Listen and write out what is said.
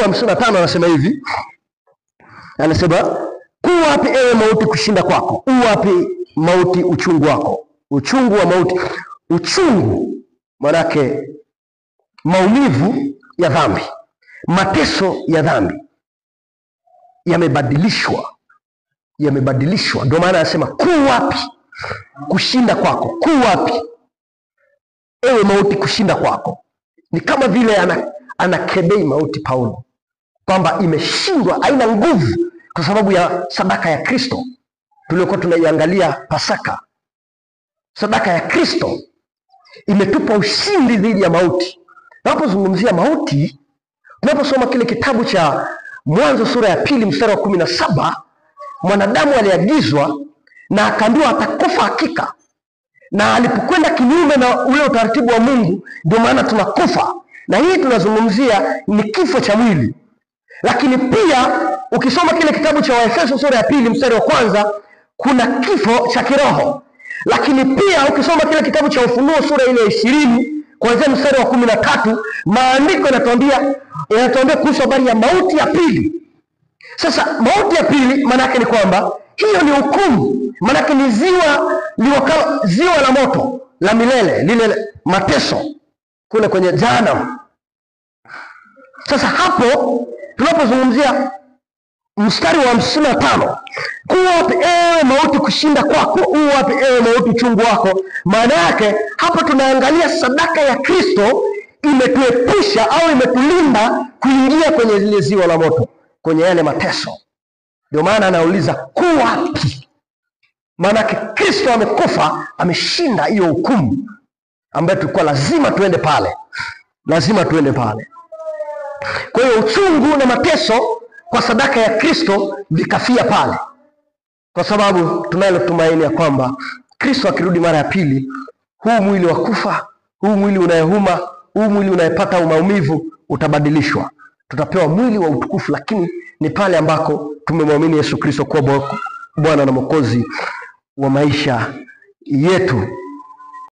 wa 55 anasema hivi. Anasema, "Kuwapi ewe mauti kushinda kwako? Uwapi mauti uchungu wako?" Uchungu wa mauti. Uchungu manake maumivu ya dhambi, mateso ya dhambi yamebadilishwa. Ndio maana anasema kuwapi kushinda kwako? Kuwapi ewe mauti kushinda kwako? Ni kama vile anakebei mauti Paulo kwamba imeshindwa, haina nguvu kwa sababu ya sadaka ya Kristo tuliokuwa tunaiangalia Pasaka. Sadaka ya Kristo imetupa ushindi dhidi ya mauti. Tunapozungumzia mauti, tunaposoma kile kitabu cha Mwanzo sura ya 2 mstari wa 17, mwanadamu aliagizwa na akaambiwa atakufa hakika, na alipokwenda kinyume na ule utaratibu wa Mungu, ndio maana tunakufa. Na hii tunazungumzia ni kifo cha mwili. Lakini pia ukisoma kile kitabu cha Waefeso sura ya 2 mstari wa 1, kuna kifo cha kiroho. Lakini pia ukisoma kile kitabu cha Ufunuo sura ile 20 kuanzia mstari wa 13, maandiko yanatuambia kuhusu habari ya mauti ya pili. Sasa mauti ya pili maana yake ni kwamba hiyo ni hukumu, maana yake ni ziwa la moto la milele, lile mateso kule kwenye jahanamu. Sasa hapo tunapozungumzia mstari wa 55, "Kuwapi ewe mauti kushinda kwako? Uwapi ewe mauti uchungu wako?" Maana yake hapa tunaangalia sadaka ya Kristo imetuepusha au imetulinda kuingia kwenye lile ziwa la moto, kwenye yale mateso. Ndio maana anauliza kuwapi? Maana yake Kristo amekufa, ameshinda hiyo hukumu ambayo tulikuwa lazima tuende pale. Kwa hiyo uchungu na mateso kwa sadaka ya Kristo vikafia pale, kwa sababu tunalo tumaini ya kwamba Kristo akirudi mara ya pili, huu mwili wa kufa, huu mwili unayehuma, huu mwili unayepata maumivu utabadilishwa. Tutapewa mwili wa utukufu, lakini ni pale ambako tumemwamini Yesu Kristo kuwa Bwana na Mwokozi wa maisha yetu.